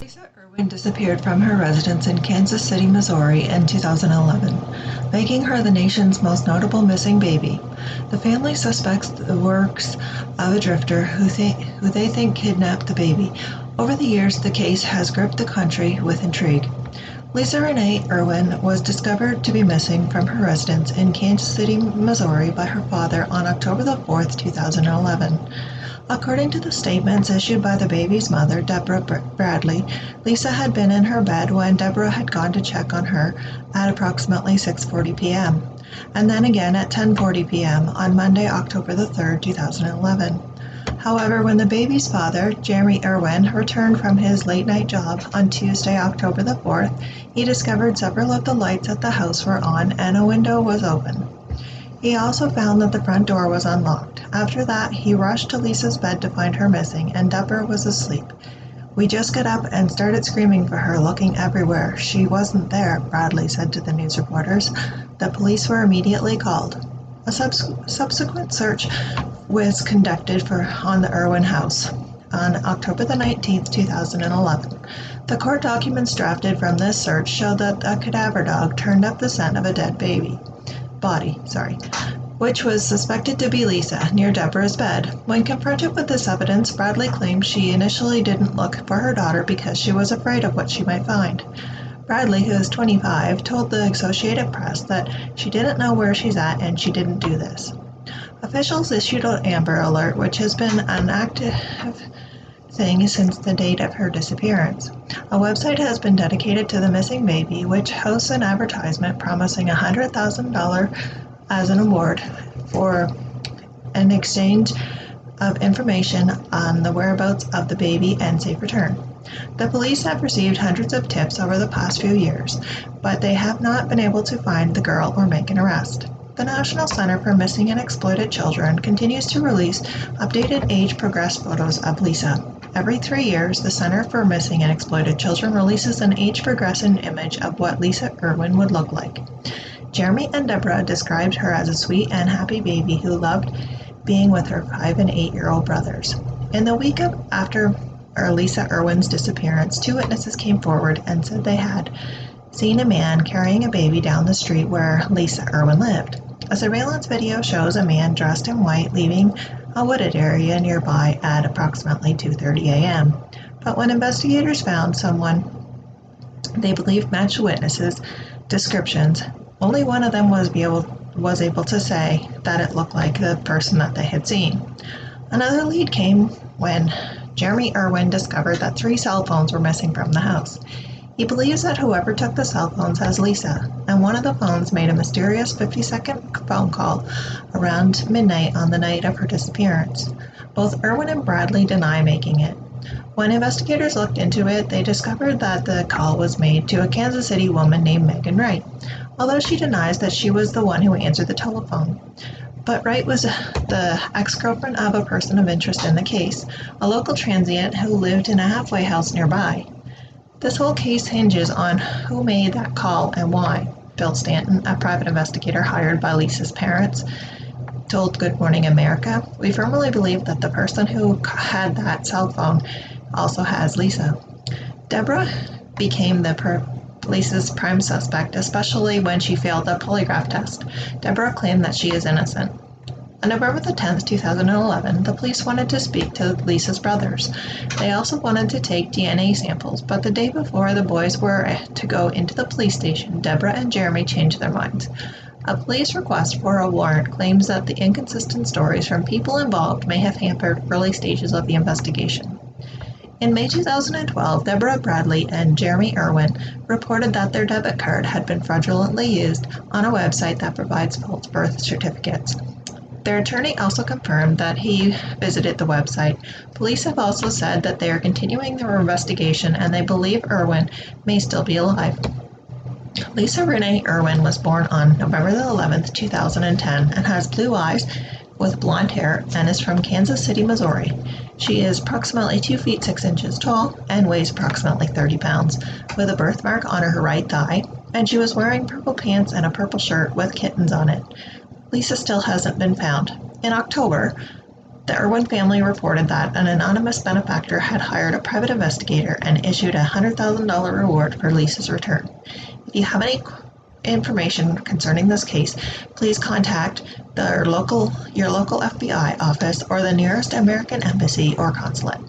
Lisa Irwin disappeared from her residence in Kansas City, Missouri in 2011, making her the nation's most notable missing baby. The family suspects the works of a drifter who they think kidnapped the baby. Over the years, the case has gripped the country with intrigue. Lisa Renee Irwin was discovered to be missing from her residence in Kansas City, Missouri by her father on October the 4th, 2011. According to the statements issued by the baby's mother, Deborah Bradley, Lisa had been in her bed when Deborah had gone to check on her at approximately 6:40 p.m., and then again at 10:40 p.m. on Monday, October the 3rd, 2011. However, when the baby's father, Jeremy Irwin, returned from his late-night job on Tuesday, October the 4th, he discovered several of the lights at the house were on and a window was open. He also found that the front door was unlocked. After that, he rushed to Lisa's bed to find her missing, and Deborah was asleep. "We just got up and started screaming for her, looking everywhere. She wasn't there," Bradley said to the news reporters. The police were immediately called. A subsequent search was conducted on the Irwin house on October the 19th, 2011. The court documents drafted from this search show that a cadaver dog turned up the scent of a dead body, which was suspected to be Lisa, near Deborah's bed. When confronted with this evidence, Bradley claimed she initially didn't look for her daughter because she was afraid of what she might find. Bradley, who is 25, told the Associated Press that she didn't know where she's at and she didn't do this. Officials issued an Amber Alert, which has been an active thing since the date of her disappearance. A website has been dedicated to the missing baby, which hosts an advertisement promising $100,000 as an award for an exchange of information on the whereabouts of the baby and safe return. The police have received hundreds of tips over the past few years, but they have not been able to find the girl or make an arrest. The National Center for Missing and Exploited Children continues to release updated age-progressed photos of Lisa. Every 3 years, the Center for Missing and Exploited Children releases an age-progressing image of what Lisa Irwin would look like. Jeremy and Deborah described her as a sweet and happy baby who loved being with her 5 and 8-year-old brothers. In the week after Lisa Irwin's disappearance, 2 witnesses came forward and said they had seen a man carrying a baby down the street where Lisa Irwin lived. A surveillance video shows a man dressed in white leaving a wooded area nearby at approximately 2:30 a.m. But when investigators found someone they believed matched witnesses' descriptions, only one of them was able to say that it looked like the person that they had seen. Another lead came when Jeremy Irwin discovered that 3 cell phones were missing from the house. He believes that whoever took the cell phones has Lisa, and one of the phones made a mysterious 50-second phone call around midnight on the night of her disappearance. Both Irwin and Bradley deny making it. When investigators looked into it, they discovered that the call was made to a Kansas City woman named Megan Wright, although she denies that she was the one who answered the telephone. But Wright was the ex-girlfriend of a person of interest in the case, a local transient who lived in a halfway house nearby. This whole case hinges on who made that call and why. Bill Stanton, a private investigator hired by Lisa's parents, told Good Morning America, "We firmly believe that the person who had that cell phone also has Lisa." Deborah became Lisa's prime suspect, especially when she failed the polygraph test. Deborah claimed that she is innocent. On November the 10th, 2011, the police wanted to speak to Lisa's brothers. They also wanted to take DNA samples, but the day before the boys were to go into the police station, Deborah and Jeremy changed their minds. A police request for a warrant claims that the inconsistent stories from people involved may have hampered early stages of the investigation. In May 2012, Deborah Bradley and Jeremy Irwin reported that their debit card had been fraudulently used on a website that provides false birth certificates. Their attorney also confirmed that he visited the website. Police have also said that they are continuing their investigation and they believe Irwin may still be alive. Lisa Renee Irwin was born on November the 11th, 2010, and has blue eyes with blonde hair and is from Kansas City, Missouri. She is approximately 2 feet 6 inches tall and weighs approximately 30 pounds, with a birthmark on her right thigh, and she was wearing purple pants and a purple shirt with kittens on it. Lisa still hasn't been found. In October, The Irwin family reported that an anonymous benefactor had hired a private investigator and issued a $100,000 reward for Lisa's return. If you have any information concerning this case, please contact your local FBI office or the nearest American embassy or consulate.